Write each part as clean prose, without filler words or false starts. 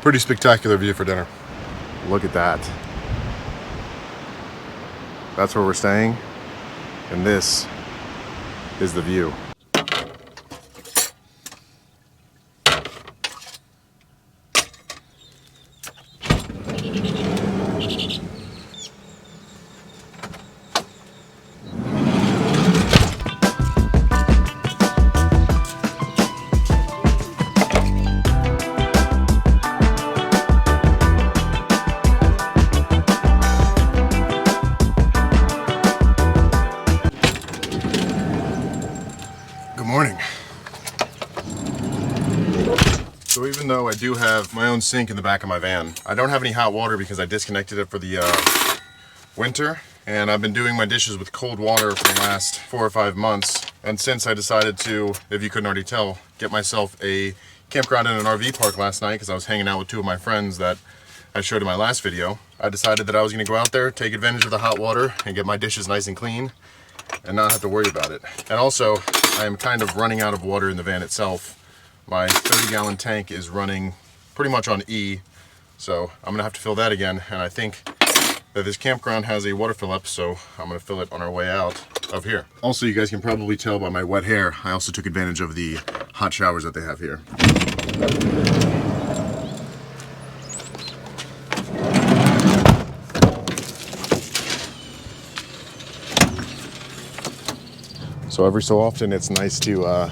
Pretty spectacular view for dinner. Look at that. That's where we're staying, and this is the view. Morning. So even though I do have my own sink in the back of my van, I don't have any hot water because I disconnected it for the winter, and I've been doing my dishes with cold water for the last 4 or 5 months. And since I decided to, if you couldn't already tell, get myself a campground in an RV park last night because I was hanging out with 2 of my friends that I showed in my last video, I decided that I was going to go out there, take advantage of the hot water, and get my dishes nice and clean and not have to worry about it. And also, I am kind of running out of water in the van itself. My 30-gallon tank is running pretty much on E, so I'm gonna have to fill that again. And I think that this campground has a water fill up, so I'm gonna fill it on our way out of here. Also, you guys can probably tell by my wet hair, I also took advantage of the hot showers that they have here. So every so often it's nice to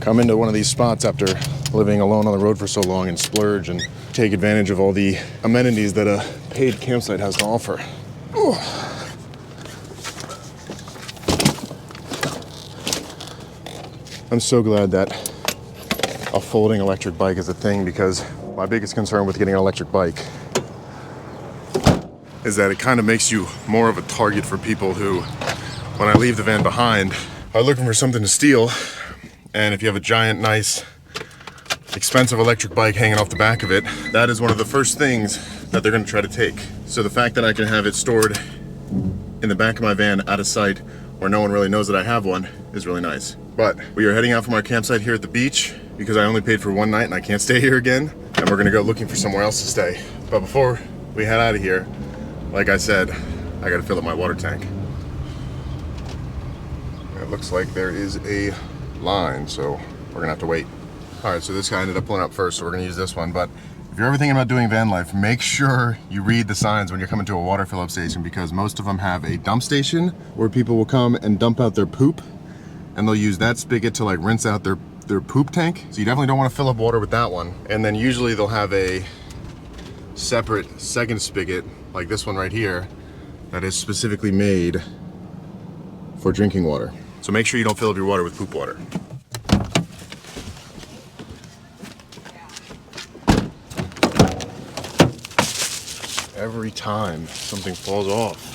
come into one of these spots after living alone on the road for so long and splurge and take advantage of all the amenities that a paid campsite has to offer. Ooh. I'm so glad that a folding electric bike is a thing, because my biggest concern with getting an electric bike is that it kind of makes you more of a target for people who, when I leave the van behind, are looking for something to steal. And if you have a giant, nice, expensive electric bike hanging off the back of it, that is one of the first things that they're gonna try to take. So the fact that I can have it stored in the back of my van out of sight where no one really knows that I have one is really nice. But we are heading out from our campsite here at the beach because I only paid for 1 night and I can't stay here again. And we're gonna go looking for somewhere else to stay. But before we head out of here, like I said, I gotta fill up my water tank. It looks like there is a line, so we're gonna have to wait. All right, so this guy ended up pulling up first, so we're gonna use this one. But if you're ever thinking about doing van life, make sure you read the signs when you're coming to a water fill-up station, because most of them have a dump station where people will come and dump out their poop, and they'll use that spigot to like rinse out their poop tank. So you definitely don't want to fill up water with that one. And then usually they'll have a separate second spigot, like this one right here, that is specifically made for drinking water. So make sure you don't fill up your water with poop water. Every time something falls off.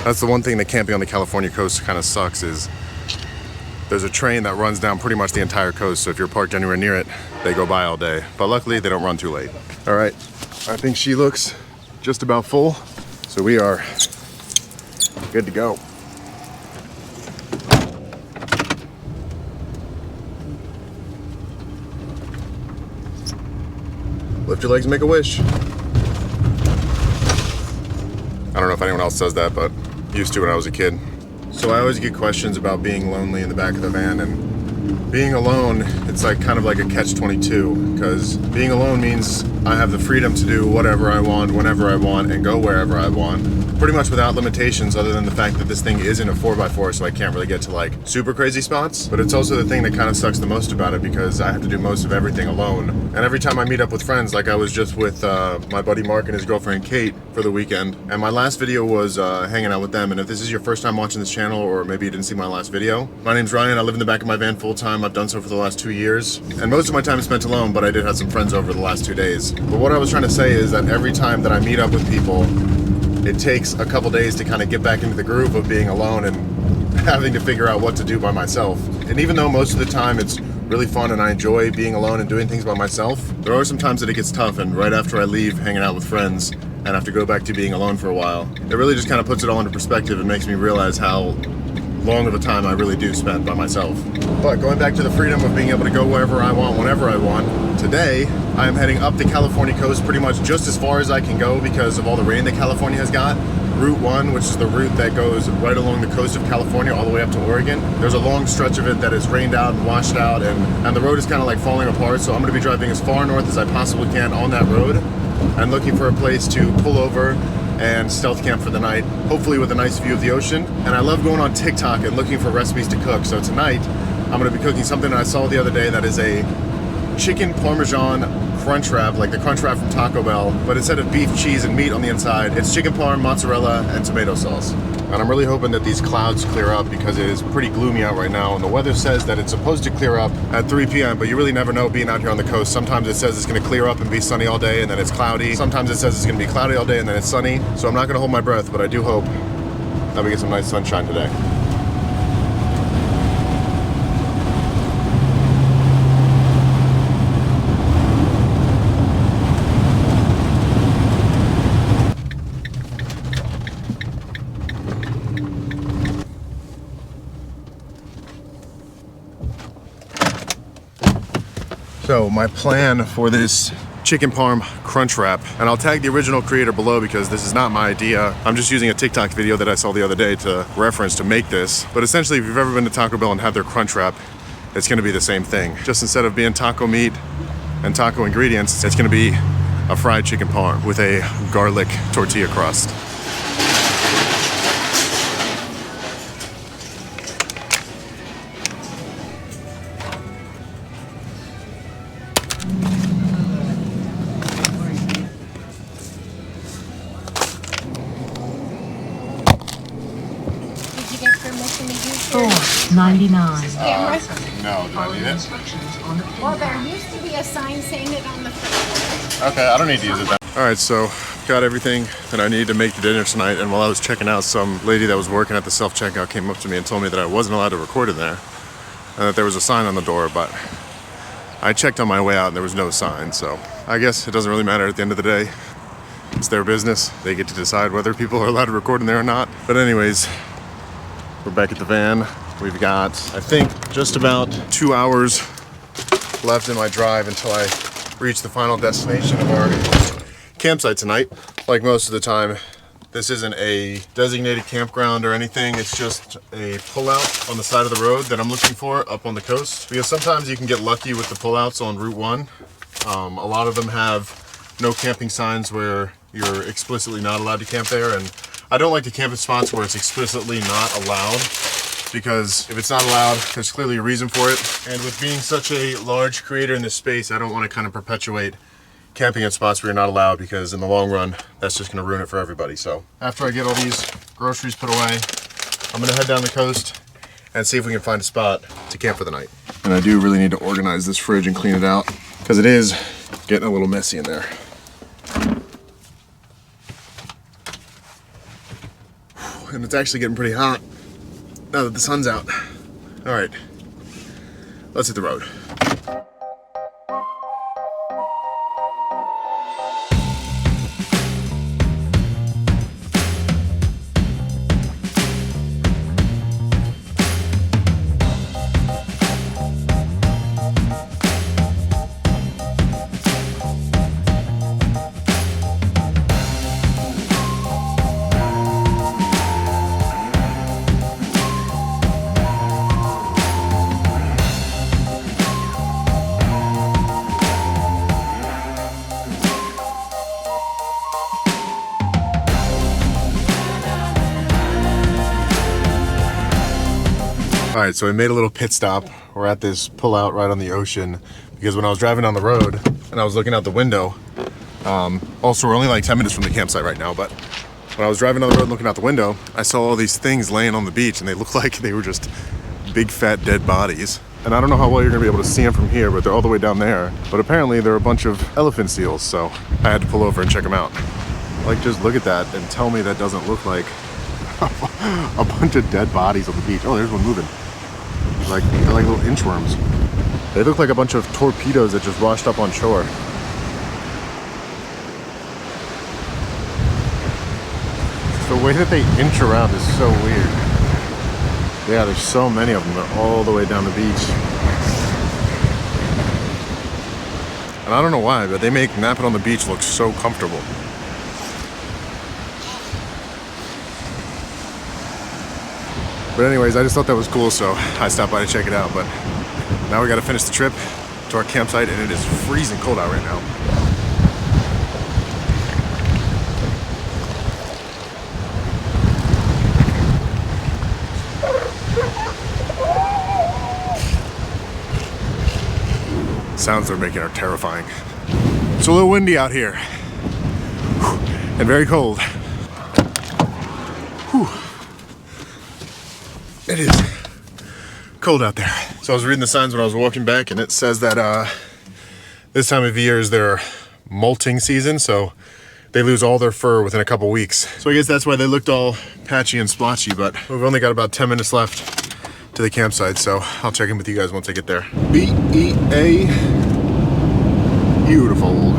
That's the one thing that camping on the California coast kind of sucks, is there's a train that runs down pretty much the entire coast, so if you're parked anywhere near it, they go by all day. But luckily, they don't run too late. All right, I think she looks just about full, so we are good to go. Lift your legs and make a wish. I don't know if anyone else does that, but used to when I was a kid. So I always get questions about being lonely in the back of the van, and being alone, it's like kind of like a catch-22, because being alone means I have the freedom to do whatever I want, whenever I want, and go wherever I want. Pretty much without limitations, other than the fact that this thing isn't a 4x4, so I can't really get to like super crazy spots. But it's also the thing that kind of sucks the most about it, because I have to do most of everything alone. And every time I meet up with friends, like I was just with my buddy Mark and his girlfriend Kate for the weekend, and my last video was hanging out with them. And if this is your first time watching this channel, or maybe you didn't see my last video, my name's Ryan. I live in the back of my van full time. I've done so for the last 2 years, and most of my time is spent alone, but I did have some friends over the last 2 days. But what I was trying to say is that every time that I meet up with people, it takes a couple days to kind of get back into the groove of being alone, and having to figure out what to do by myself. And even though most of the time it's really fun and I enjoy being alone and doing things by myself, there are some times that it gets tough, and right after I leave hanging out with friends and have to go back to being alone for a while, it really just kind of puts it all into perspective and makes me realize how long of a time I really do spend by myself. But going back to the freedom of being able to go wherever I want, whenever I want, today I am heading up the California coast pretty much just as far as I can go because of all the rain that California has got. Route 1, which is the route that goes right along the coast of California all the way up to Oregon. There's a long stretch of it that is rained out and washed out, and the road is kind of like falling apart, so I'm going to be driving as far north as I possibly can on that road and looking for a place to pull over and stealth camp for the night, hopefully with a nice view of the ocean. And I love going on TikTok and looking for recipes to cook, so tonight I'm going to be cooking something that I saw the other day that is a chicken parmesan crunch wrap, like the crunch wrap from Taco Bell, but instead of beef, cheese, and meat on the inside, it's chicken parm, mozzarella, and tomato sauce. And I'm really hoping that these clouds clear up because it is pretty gloomy out right now, and the weather says that it's supposed to clear up at 3 p.m., but you really never know being out here on the coast. Sometimes it says it's going to clear up and be sunny all day, and then it's cloudy. Sometimes it says it's going to be cloudy all day, and then it's sunny. So I'm not going to hold my breath, but I do hope that we get some nice sunshine today. So my plan for this chicken parm crunch wrap, and I'll tag the original creator below because this is not my idea. I'm just using a TikTok video that I saw the other day to reference to make this. But essentially, if you've ever been to Taco Bell and had their crunch wrap, it's gonna be the same thing. Just instead of being taco meat and taco ingredients, it's gonna be a fried chicken parm with a garlic tortilla crust. $4.99. No, do I need it? Well, there used to be a sign saying it on the front. Okay, I don't need to use it then. All right, so got everything that I need to make the dinner tonight, and while I was checking out, some lady that was working at the self-checkout came up to me and told me that I wasn't allowed to record in there and that there was a sign on the door, but I checked on my way out and there was no sign, so I guess it doesn't really matter at the end of the day. It's their business. They get to decide whether people are allowed to record in there or not. But anyways, we're back at the van. We've got, I think, just about 2 hours left in my drive until I reach the final destination of our campsite tonight. Like most of the time, this isn't a designated campground or anything. It's just a pullout on the side of the road that I'm looking for up on the coast. Because sometimes you can get lucky with the pullouts on Route 1. A lot of them have no camping signs where you're explicitly not allowed to camp there. And I don't like to camp at spots where it's explicitly not allowed, because if it's not allowed, there's clearly a reason for it. And with being such a large creator in this space, I don't want to kind of perpetuate camping at spots where you're not allowed, because in the long run, that's just going to ruin it for everybody. So after I get all these groceries put away, I'm going to head down the coast and see if we can find a spot to camp for the night. And I do really need to organize this fridge and clean it out, because it is getting a little messy in there. And it's actually getting pretty hot now that the sun's out. All right, let's hit the road. All right, so I made a little pit stop. We're at this pullout right on the ocean, because when I was driving down the road and I was looking out the window, also we're only like 10 minutes from the campsite right now, but when I was driving down the road looking out the window, I saw all these things laying on the beach, and they looked like they were just big fat dead bodies. And I don't know how well you're gonna be able to see them from here, but they're all the way down there. But apparently they're a bunch of elephant seals, so I had to pull over and check them out. Like, just look at that and tell me that doesn't look like a bunch of dead bodies on the beach. Oh, there's one moving. They're like little inchworms. They look like a bunch of torpedoes that just washed up on shore. The way that they inch around is so weird. Yeah, there's so many of them. They're all the way down the beach. And I don't know why, but they make napping on the beach look so comfortable. But anyways, I just thought that was cool, so I stopped by to check it out. But now we gotta finish the trip to our campsite, and it is freezing cold out right now. Sounds they're making are terrifying. It's a little windy out here. Whew. And very cold. Whew. It is cold out there. So I was reading the signs when I was walking back, and it says that this time of year is their molting season, so they lose all their fur within a couple weeks. So I guess that's why they looked all patchy and splotchy, but we've only got about 10 minutes left to the campsite, so I'll check in with you guys once I get there. BEA, beautiful.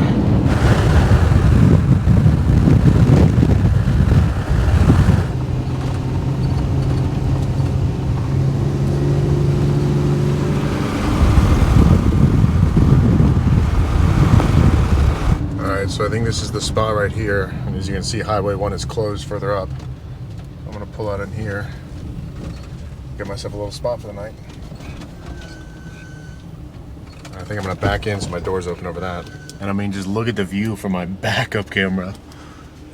Alright, so I think this is the spot right here, and as you can see, Highway 1 is closed further up. I'm gonna pull out in here. Get myself a little spot for the night. I think I'm gonna back in so my door's open over that. And I mean, just look at the view from my backup camera.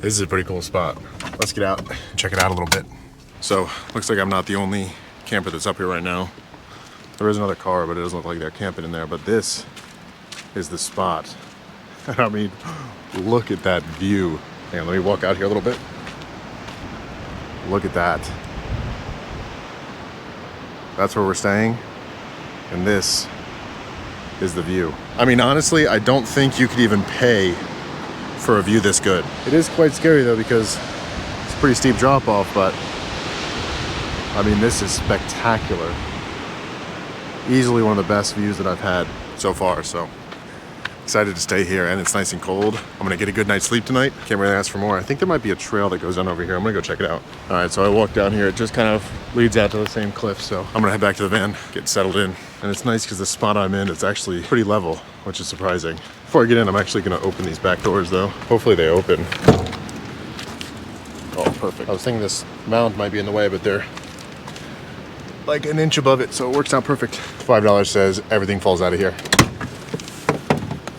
This is a pretty cool spot. Let's get out and check it out a little bit. So, looks like I'm not the only camper that's up here right now. There is another car, but it doesn't look like they're camping in there. But this is the spot. I mean, look at that view. Hang on, let me walk out here a little bit. Look at that. That's where we're staying, and this is the view. I mean, honestly, I don't think you could even pay for a view this good. It is quite scary though, because it's a pretty steep drop off, but I mean, this is spectacular. Easily one of the best views that I've had so far, so excited to stay here, and it's nice and cold. I'm gonna get a good night's sleep tonight. Can't really ask for more. I think there might be a trail that goes down over here. I'm gonna go check it out. All right, so I walked down here. It just kind of leads out to the same cliff, so I'm gonna head back to the van, get settled in. And it's nice because the spot I'm in is actually pretty level, which is surprising. Before I get in, I'm actually gonna open these back doors though. Hopefully they open. Oh, perfect. I was thinking this mound might be in the way, but they're like an inch above it, so it works out perfect. $5 says everything falls out of here.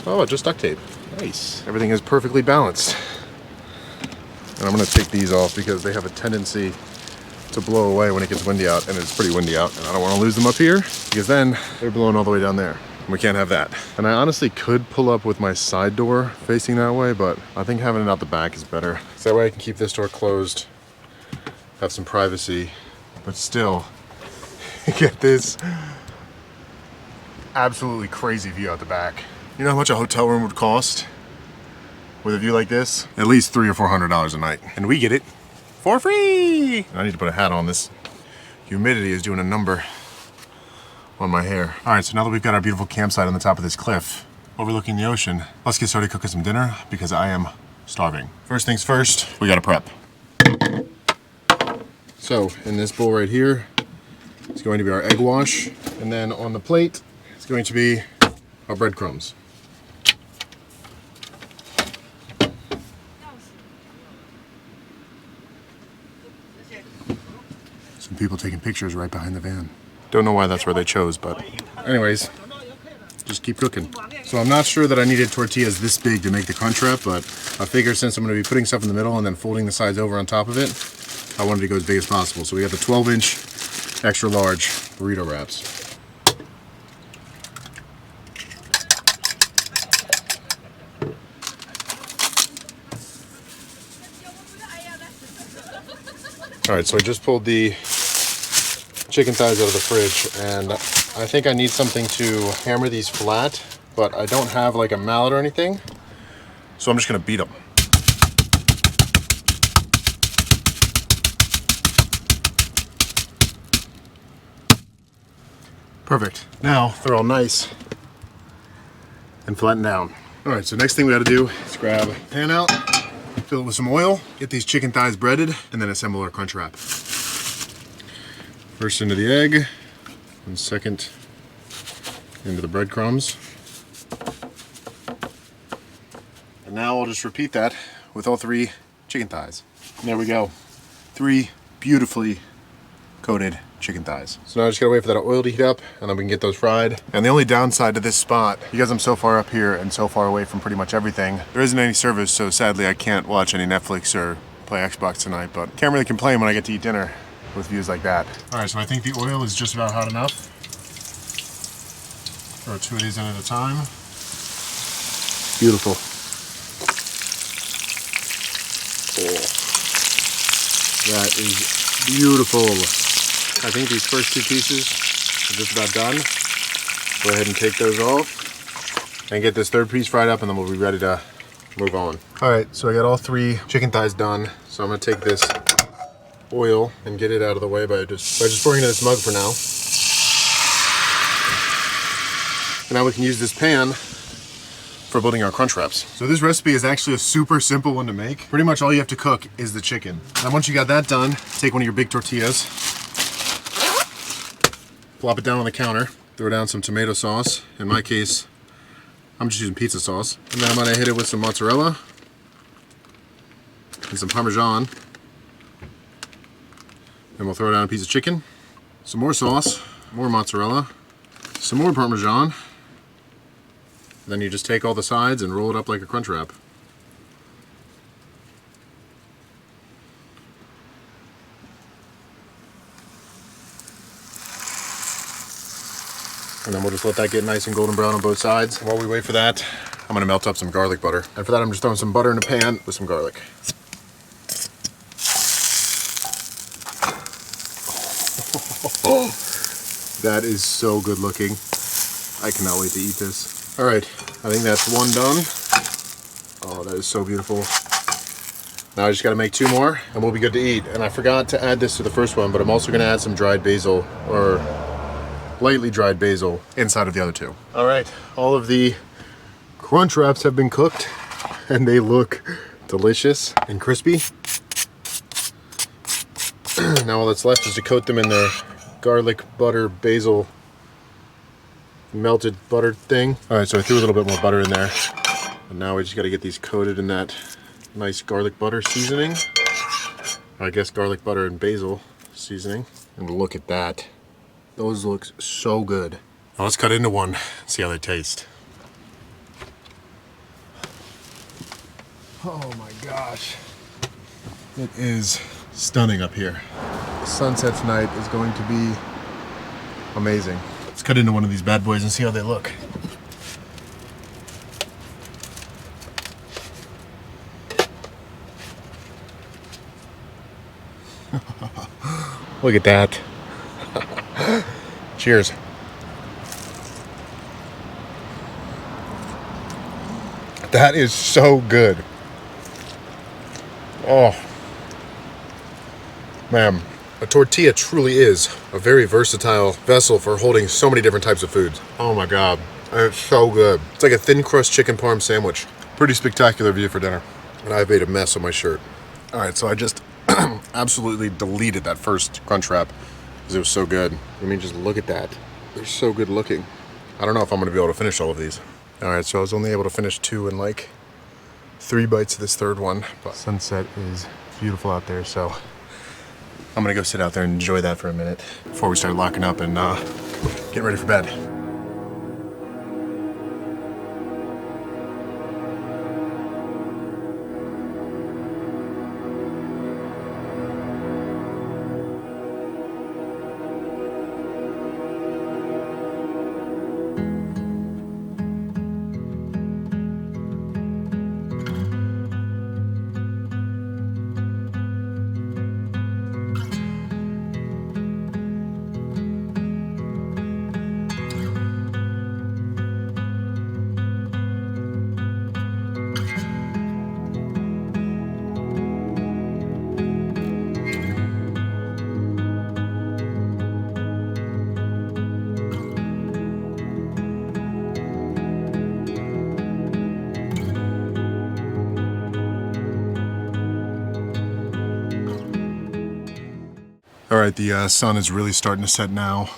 Oh, just duct tape. Nice. Everything is perfectly balanced. And I'm gonna take these off because they have a tendency to blow away when it gets windy out, and it's pretty windy out. And I don't wanna lose them up here because then they're blowing all the way down there. We can't have that. And I honestly could pull up with my side door facing that way, but I think having it out the back is better. So that way I can keep this door closed, have some privacy, but still get this absolutely crazy view out the back. You know how much a hotel room would cost with a view like this? At least $300 or $400 a night. And we get it for free. I need to put a hat on. This humidity is doing a number on my hair. All right, so now that we've got our beautiful campsite on the top of this cliff overlooking the ocean, let's get started cooking some dinner because I am starving. First things first, we gotta prep. So in this bowl right here, it's going to be our egg wash. And then on the plate, it's going to be our breadcrumbs. Some people taking pictures right behind the van. Don't know why that's where they chose, but anyways, just keep cooking. So I'm not sure that I needed tortillas this big to make the crunch wrap, but I figured since I'm gonna be putting stuff in the middle and then folding the sides over on top of it, I wanted to go as big as possible. So we got the 12-inch extra large burrito wraps. All right, so I just pulled the chicken thighs out of the fridge, and I think I need something to hammer these flat, but I don't have like a mallet or anything, so I'm just gonna beat them. Perfect. Now they're all nice and flattened down. All right, so next thing we gotta do is grab a pan out, fill it with some oil, get these chicken thighs breaded, and then assemble our crunch wrap. First into the egg, and second into the breadcrumbs. And now I'll just repeat that with all 3 chicken thighs. And there we go. 3 beautifully coated chicken thighs. So now I just gotta wait for that oil to heat up and then we can get those fried. And the only downside to this spot, because I'm so far up here and so far away from pretty much everything, there isn't any service, so sadly I can't watch any Netflix or play Xbox tonight, but can't really complain when I get to eat dinner with views like that. All right, so I think the oil is just about hot enough. Throw 2 of these in at a time. Beautiful. Oh, that is beautiful. I think these first 2 pieces are just about done. Go ahead and take those off and get this 3rd piece fried up and then we'll be ready to move on. All right, so I got all 3 chicken thighs done. So I'm gonna take this oil and get it out of the way by just pouring it in this mug for now. And now we can use this pan for building our crunch wraps. So this recipe is actually a super simple one to make. Pretty much all you have to cook is the chicken. Now once you got that done, take one of your big tortillas, plop it down on the counter, throw down some tomato sauce. In my case, I'm just using pizza sauce. And then I'm gonna hit it with some mozzarella and some Parmesan. Then we'll throw down a piece of chicken, some more sauce, more mozzarella, some more Parmesan. Then you just take all the sides and roll it up like a crunch wrap. And then we'll just let that get nice and golden brown on both sides. While we wait for that, I'm gonna melt up some garlic butter. And for that, I'm just throwing some butter in a pan with some garlic. That is so good looking. I cannot wait to eat this. All right, I think that's 1 done. Oh, that is so beautiful. Now I just gotta make 2 more and we'll be good to eat. And I forgot to add this to the first one, but I'm also gonna add some dried basil, or lightly dried basil, inside of the other 2. All right, all of the crunch wraps have been cooked and they look delicious and crispy. Now all that's left is to coat them in the garlic butter basil melted butter thing. All right, so I threw a little bit more butter in there. And now we just gotta get these coated in that nice garlic butter seasoning. I guess garlic butter and basil seasoning. And look at that. Those look so good. Now let's cut into one and see how they taste. Oh my gosh. It is stunning up here. The sunset tonight is going to be amazing. Let's cut into one of these bad boys and see how they look. Look at that. Cheers. That is so good. Oh. Man, a tortilla truly is a very versatile vessel for holding so many different types of foods. Oh my God, it's so good. It's like a thin crust chicken parm sandwich. Pretty spectacular view for dinner. And I've made a mess on my shirt. All right, so I just absolutely deleted that first crunch wrap because it was so good. I mean, just look at that. They're so good looking. I don't know if I'm gonna be able to finish all of these. All right, so I was only able to finish 2 in like 3 bites of this 3rd one. But sunset is beautiful out there, so I'm gonna go sit out there and enjoy that for a minute before we start locking up and getting ready for bed. All right, the sun is really starting to set now.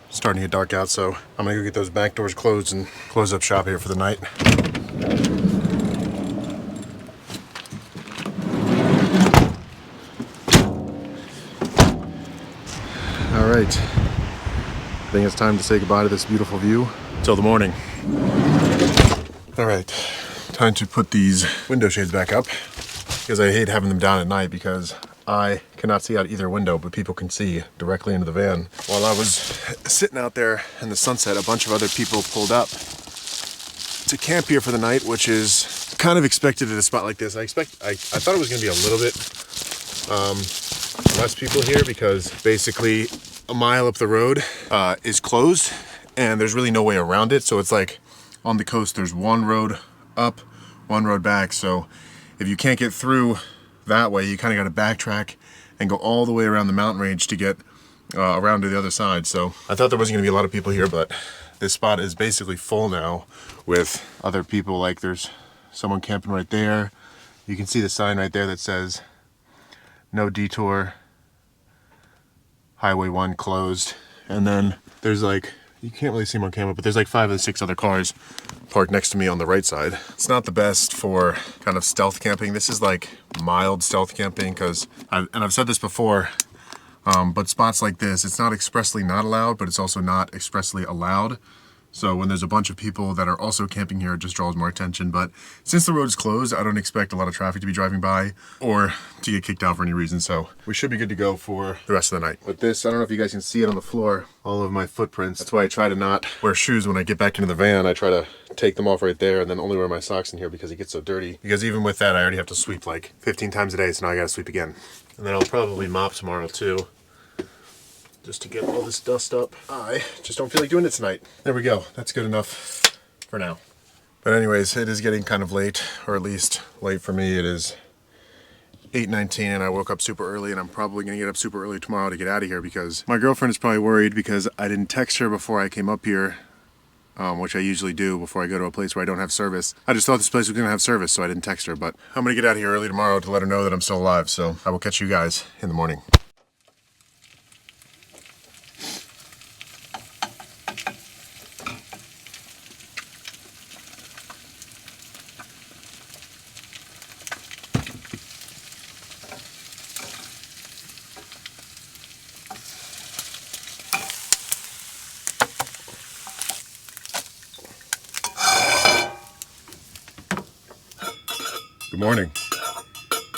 Starting to get dark out, so I'm gonna go get those back doors closed and close up shop here for the night. All right, I think it's time to say goodbye to this beautiful view till the morning. All right, time to put these window shades back up because I hate having them down at night because I cannot see out either window, but people can see directly into the van. While I was sitting out there in the sunset, a bunch of other people pulled up to camp here for the night, which is kind of expected at a spot like this. I thought it was gonna be a little bit less people here because basically a mile up the road is closed and there's really no way around it. So it's like on the coast, there's one road up, one road back. So if you can't get through that way, you kind of got to backtrack and go all the way around the mountain range to get around to the other side. So I thought there wasn't going to be a lot of people here, but this spot is basically full now with other people. Like there's someone camping right there. You can see the sign right there that says no detour, Highway 1 closed. And then there's like, you can't really see them on camera, but there's like 5 or 6 other cars parked next to me on the right side. It's not the best for kind of stealth camping. This is like mild stealth camping because, I've said this before, but spots like this, it's not expressly not allowed, but it's also not expressly allowed. So when there's a bunch of people that are also camping here, it just draws more attention. But since the road is closed, I don't expect a lot of traffic to be driving by or to get kicked out for any reason. So we should be good to go for the rest of the night. But this, I don't know if you guys can see it on the floor, all of my footprints. That's why I try to not wear shoes when I get back into the van. I try to take them off right there and then only wear my socks in here because it gets so dirty. Because even with that, I already have to sweep like 15 times a day. So now I gotta sweep again. And then I'll probably mop tomorrow too, just to get all this dust up. I just don't feel like doing it tonight. There we go. That's good enough for now. But anyways, it is getting kind of late, or at least late for me. It is 8:19 and I woke up super early, and I'm probably gonna get up super early tomorrow to get out of here because my girlfriend is probably worried because I didn't text her before I came up here, which I usually do before I go to a place where I don't have service. I just thought this place was gonna have service, so I didn't text her, but I'm gonna get out of here early tomorrow to let her know that I'm still alive. So I will catch you guys in the morning. Good morning.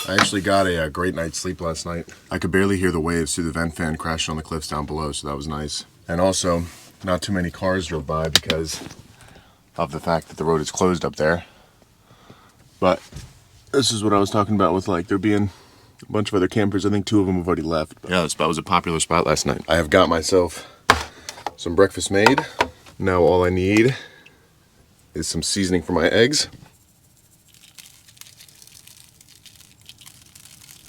I actually got a great night's sleep last night. I could barely hear the waves through the vent fan crashing on the cliffs down below, so that was nice. And also, not too many cars drove by because of the fact that the road is closed up there. But this is what I was talking about with like there being a bunch of other campers. I think 2 of them have already left. But yeah, this spot was a popular spot last night. I have got myself some breakfast made. Now all I need is some seasoning for my eggs.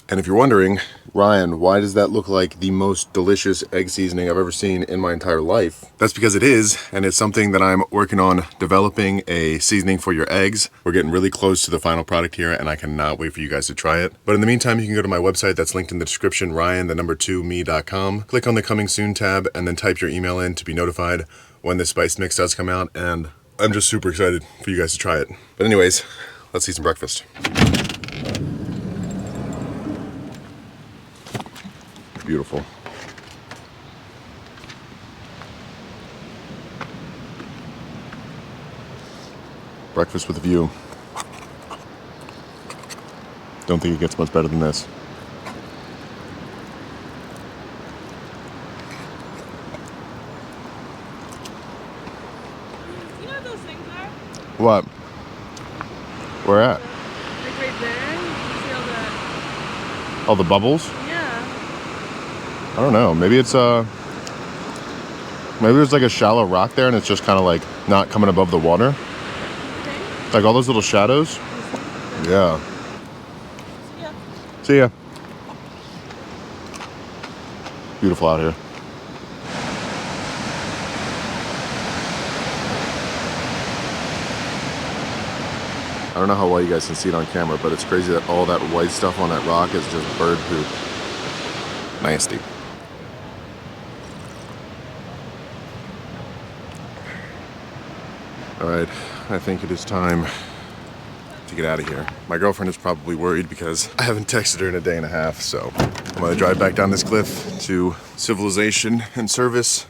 And if you're wondering, Ryan, why does that look like the most delicious egg seasoning I've ever seen in my entire life? That's because it is, and it's something that I'm working on developing, a seasoning for your eggs. We're getting really close to the final product here, and I cannot wait for you guys to try it. But in the meantime, you can go to my website that's linked in the description, ryan2me.com. Click on the Coming Soon tab, and then type your email in to be notified when this spice mix does come out, and I'm just super excited for you guys to try it. But anyways, let's eat some breakfast. Beautiful. Breakfast with a view. Don't think it gets much better than this. You know what those things are? What? Where at? Like right there? You see all the... All the bubbles? Yeah. I don't know. Maybe it's maybe there's like a shallow rock there and it's just kind of like not coming above the water. Okay. Like all those little shadows. Yeah. See ya. See ya. Beautiful out here. I don't know how well you guys can see it on camera, but it's crazy that all that white stuff on that rock is just bird poop. Nasty. All right, I think it is time to get out of here. My girlfriend is probably worried because I haven't texted her in a day and a half, so I'm gonna drive back down this cliff to Civilization and Service,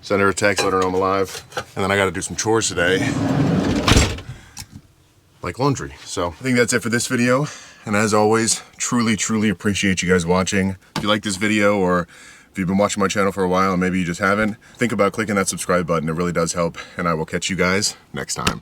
send her a text, let her know I'm alive, and then I gotta do some chores today, like laundry. So I think that's it for this video, and as always, truly appreciate you guys watching. If you like this video, or if you've been watching my channel for a while and maybe you just haven't, think about clicking that subscribe button. It really does help, and I will catch you guys next time.